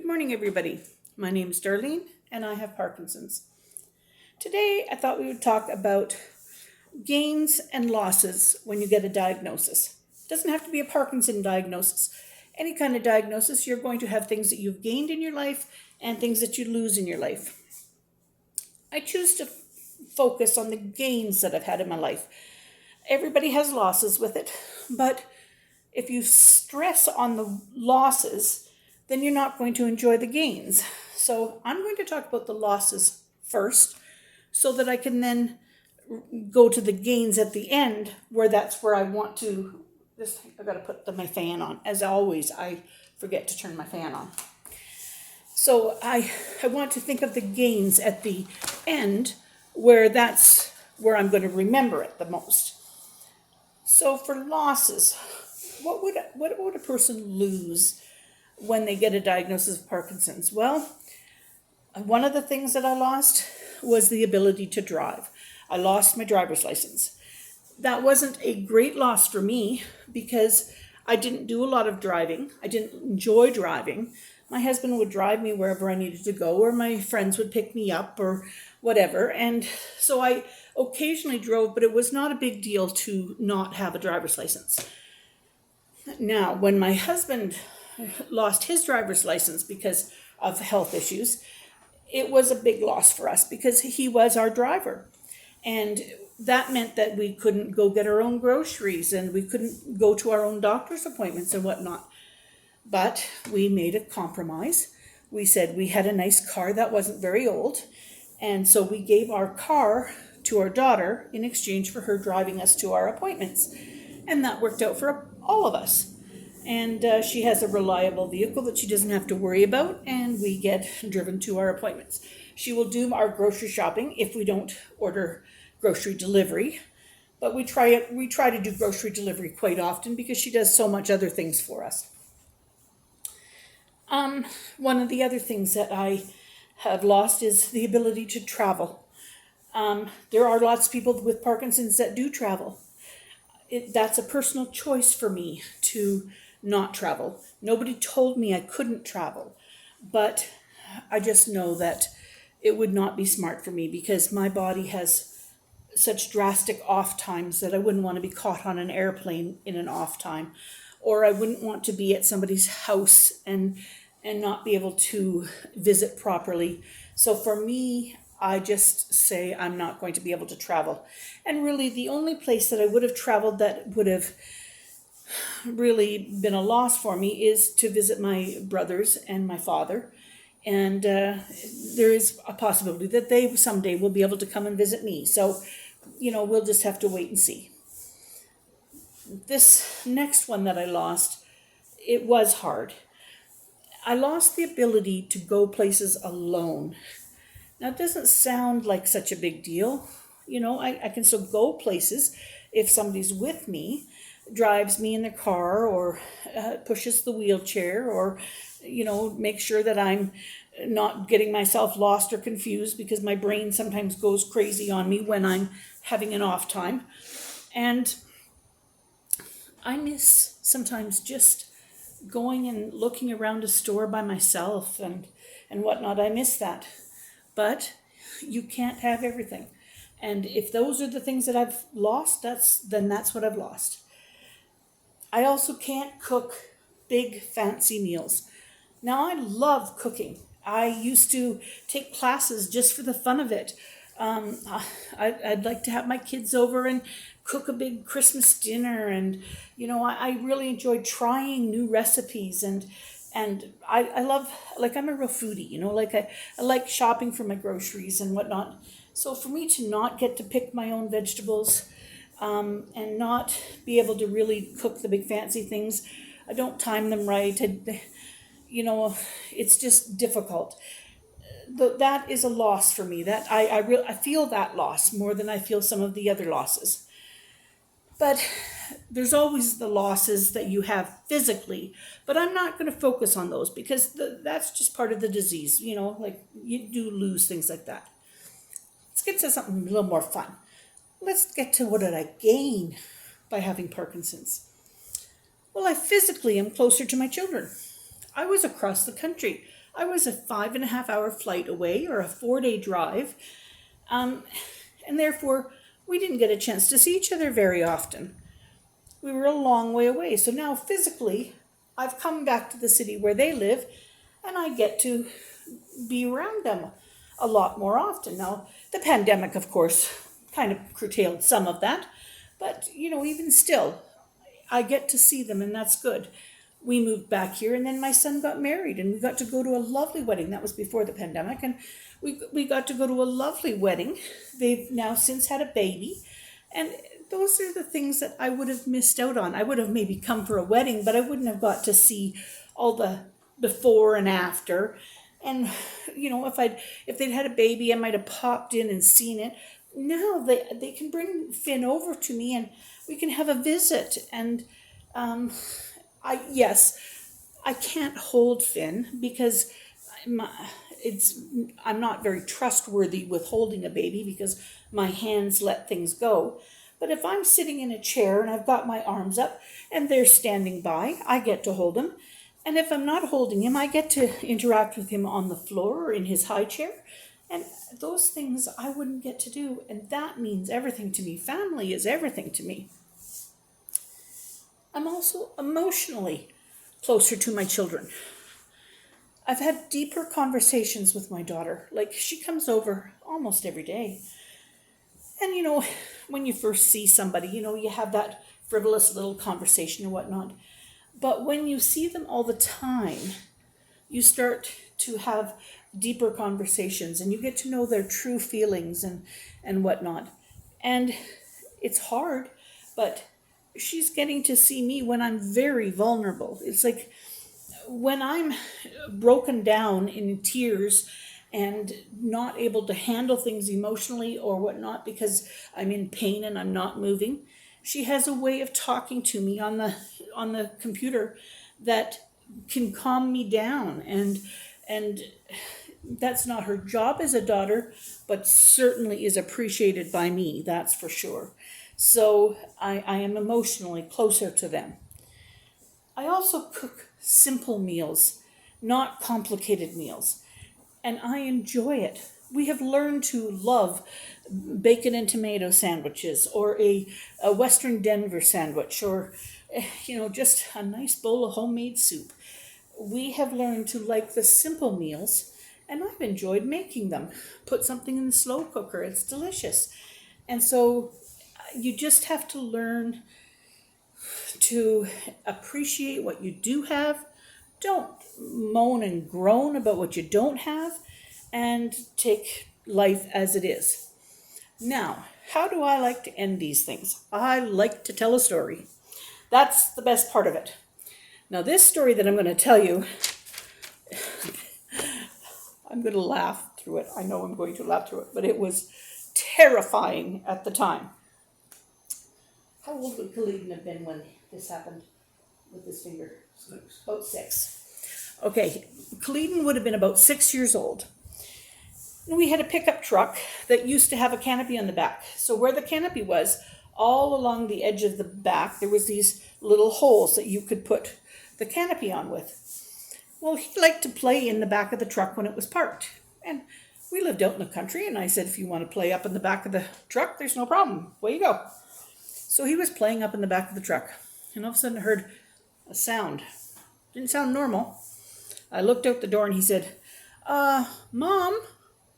Good morning, everybody. My name is Darlene, and I have Parkinson's. Today, I thought we would talk about gains and losses when you get a diagnosis. It doesn't have to be a Parkinson diagnosis. Any kind of diagnosis, you're going to have things that you've gained in your life and things that you lose in your life. I choose to focus on the gains that I've had in my life. Everybody has losses with it, but if you stress on the losses, then you're not going to enjoy the gains. So I'm going to talk about the losses first so that I can then go to the gains at the end where that's where I want to. I got to put my fan on. As always, I forget to turn my fan on. So I want to think of the gains at the end where that's where I'm going to remember it the most. So for losses, what would a person lose when they get a diagnosis of Parkinson's? Well, one of the things that I lost was the ability to drive. I lost my driver's license. That wasn't a great loss for me because I didn't do a lot of driving. I didn't enjoy driving. My husband would drive me wherever I needed to go, or my friends would pick me up or whatever. And so I occasionally drove, but it was not a big deal to not have a driver's license. Now, when my husband lost his driver's license because of health issues, it was a big loss for us because he was our driver. And that meant that we couldn't go get our own groceries and we couldn't go to our own doctor's appointments and whatnot. But we made a compromise. We said we had a nice car that wasn't very old. And so we gave our car to our daughter in exchange for her driving us to our appointments. And that worked out for all of us. And she has a reliable vehicle that she doesn't have to worry about, and we get driven to our appointments. She will do our grocery shopping if we don't order grocery delivery, but we try to do grocery delivery quite often because she does so much other things for us. One of the other things that I have lost is the ability to travel. There are lots of people with Parkinson's that do travel. That's a personal choice for me to not travel. Nobody told me I couldn't travel, but I just know that it would not be smart for me because my body has such drastic off times that I wouldn't want to be caught on an airplane in an off time, or I wouldn't want to be at somebody's house and not be able to visit properly. So for me, I just say I'm not going to be able to travel. And really the only place that I would have traveled that would have really been a loss for me is to visit my brothers and my father. And there is a possibility that they someday will be able to come and visit me. So, we'll just have to wait and see. This next one that I lost, it was hard. I lost the ability to go places alone. Now, it doesn't sound like such a big deal. I can still go places if somebody's with me, drives me in the car or pushes the wheelchair or, make sure that I'm not getting myself lost or confused because my brain sometimes goes crazy on me when I'm having an off time. And I miss sometimes just going and looking around a store by myself and whatnot. I miss that. But you can't have everything. And if those are the things that I've lost, that's what I've lost. I also can't cook big fancy meals. Now I love cooking. I used to take classes just for the fun of it. I'd like to have my kids over and cook a big Christmas dinner, and I really enjoy trying new recipes and I love, like, I'm a real foodie, I like shopping for my groceries and whatnot. So for me to not get to pick my own vegetables and not be able to really cook the big fancy things, I don't time them right. It's just difficult. That is a loss for me. That I feel that loss more than I feel some of the other losses. But there's always the losses that you have physically, but I'm not going to focus on those because that's just part of the disease, like you do lose things like that. Let's get to something a little more fun. Let's get to what did I gain by having Parkinson's. Well, I physically am closer to my children. I was across the country. I was a 5.5 hour flight away, or a 4 day drive. And therefore, we didn't get a chance to see each other very often. We were a long way away. So now physically, I've come back to the city where they live, and I get to be around them a lot more often. Now, the pandemic, of course, kind of curtailed some of that, but even still, I get to see them, and that's good. We moved back here, and then my son got married, and we got to go to a lovely wedding. That was before the pandemic, and we got to go to a lovely wedding. They've now since had a baby, and those are the things that I would have missed out on. I would have maybe come for a wedding, but I wouldn't have got to see all the before and after. And if they'd had a baby, I might have popped in and seen it. Now they can bring Finn over to me, and we can have a visit. And I can't hold Finn because I'm not very trustworthy with holding a baby because my hands let things go. But if I'm sitting in a chair and I've got my arms up and they're standing by, I get to hold him. And if I'm not holding him, I get to interact with him on the floor or in his high chair. And those things I wouldn't get to do. And that means everything to me. Family is everything to me. I'm also emotionally closer to my children. I've had deeper conversations with my daughter. Like, she comes over almost every day. And when you first see somebody, you have that frivolous little conversation or whatnot. But when you see them all the time, you start to have deeper conversations, and you get to know their true feelings and whatnot. And it's hard, but she's getting to see me when I'm very vulnerable. It's like when I'm broken down in tears and not able to handle things emotionally or whatnot because I'm in pain and I'm not moving, she has a way of talking to me on the computer that can calm me down, and that's not her job as a daughter, but certainly is appreciated by me, that's for sure. So I am emotionally closer to them. I also cook simple meals, not complicated meals, and I enjoy it. We have learned to love bacon and tomato sandwiches, or a Western Denver sandwich, or just a nice bowl of homemade soup. We have learned to like the simple meals, and I've enjoyed making them. Put something in the slow cooker, it's delicious. And so you just have to learn to appreciate what you do have. Don't moan and groan about what you don't have, and take life as it is. Now, how do I like to end these things? I like to tell a story. That's the best part of it. Now, this story that I'm going to tell you, I'm going to laugh through it. I know I'm going to laugh through it, but it was terrifying at the time. How old would Khalid have been when this happened with his finger? 6. About 6. Okay, Khalid would have been about 6 years old. And we had a pickup truck that used to have a canopy on the back. So where the canopy was, all along the edge of the back, there was these little holes that you could put the canopy on with. Well, he liked to play in the back of the truck when it was parked. And we lived out in the country, and I said, if you want to play up in the back of the truck, there's no problem. Away you go. So he was playing up in the back of the truck, and all of a sudden I heard a sound. Didn't sound normal. I looked out the door, and he said, Mom,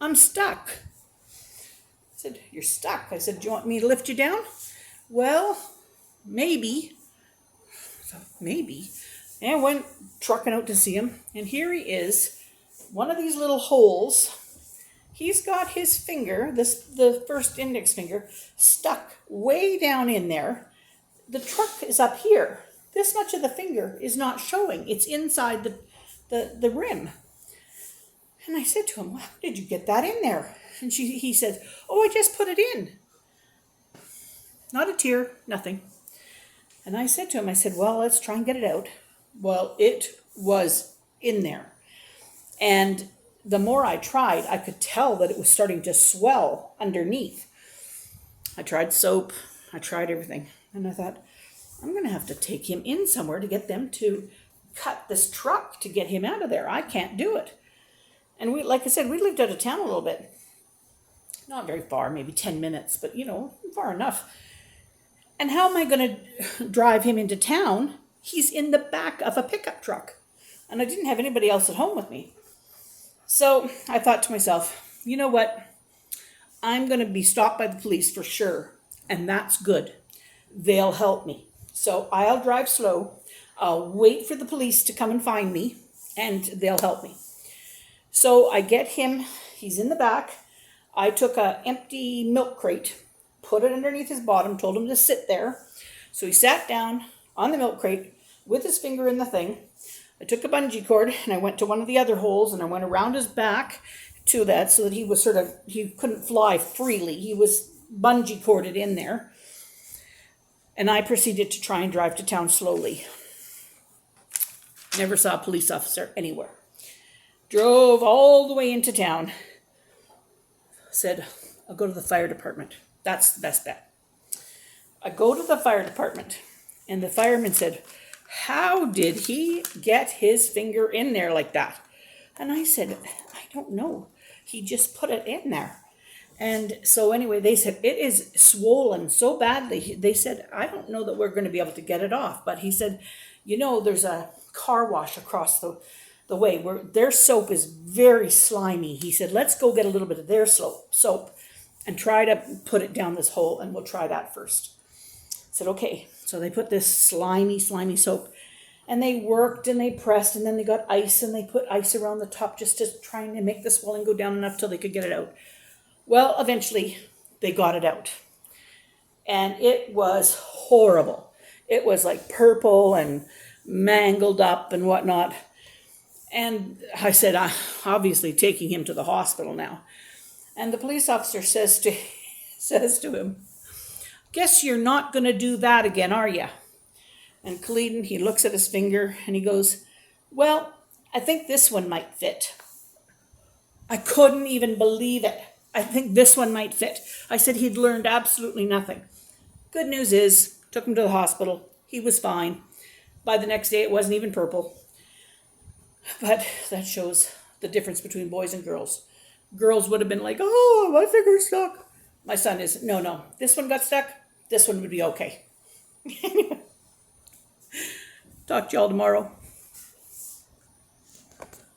I'm stuck. I said, you're stuck? I said, do you want me to lift you down? Well, maybe. So, maybe. And I went trucking out to see him, and here he is, one of these little holes. He's got his finger, the first index finger, stuck way down in there. The truck is up here. This much of the finger is not showing. It's inside the rim. And I said to him, well, how did you get that in there? And he said, oh, I just put it in. Not a tear, nothing. And I said to him, well, let's try and get it out. Well, it was in there. And the more I tried, I could tell that it was starting to swell underneath. I tried soap. I tried everything. And I thought, I'm going to have to take him in somewhere to get them to cut this truck to get him out of there. I can't do it. And we, like I said, we lived out of town a little bit. Not very far, maybe 10 minutes, but far enough. And how am I going to drive him into town? He's in the back of a pickup truck. And I didn't have anybody else at home with me. So I thought to myself, you know what? I'm going to be stopped by the police for sure. And that's good. They'll help me. So I'll drive slow. I'll wait for the police to come and find me, and they'll help me. So I get him. He's in the back. I took an empty milk crate, put it underneath his bottom, told him to sit there. So he sat down on the milk crate with his finger in the thing. I took a bungee cord and I went to one of the other holes and I went around his back to that so that he couldn't fly freely. He was bungee corded in there. And I proceeded to try and drive to town slowly. Never saw a police officer anywhere. Drove all the way into town. Said, I'll go to the fire department. That's the best bet. I go to the fire department, and the fireman said, how did he get his finger in there like that? And I said, I don't know. He just put it in there. And so anyway, they said, it is swollen so badly. They said, I don't know that we're going to be able to get it off. But he said, there's a car wash across the way where their soap is very slimy. He said, let's go get a little bit of their soap and try to put it down this hole, and we'll try that first. I said, okay. So they put this slimy soap, and they worked and they pressed, and then they got ice and they put ice around the top just to trying to make the swelling go down enough till they could get it out. Well, eventually they got it out, and it was horrible. It was like purple and mangled up and whatnot. And I said, I'm obviously taking him to the hospital now. And the police officer says to him, guess you're not going to do that again, are you? And Cleedon, he looks at his finger and he goes, well, I think this one might fit. I couldn't even believe it. I think this one might fit. I said he'd learned absolutely nothing. Good news is, took him to the hospital. He was fine. By the next day, it wasn't even purple. But that shows the difference between boys and girls. Girls would have been like, oh, my finger's stuck. My son is, no, this one got stuck. This one would be okay. Talk to y'all tomorrow.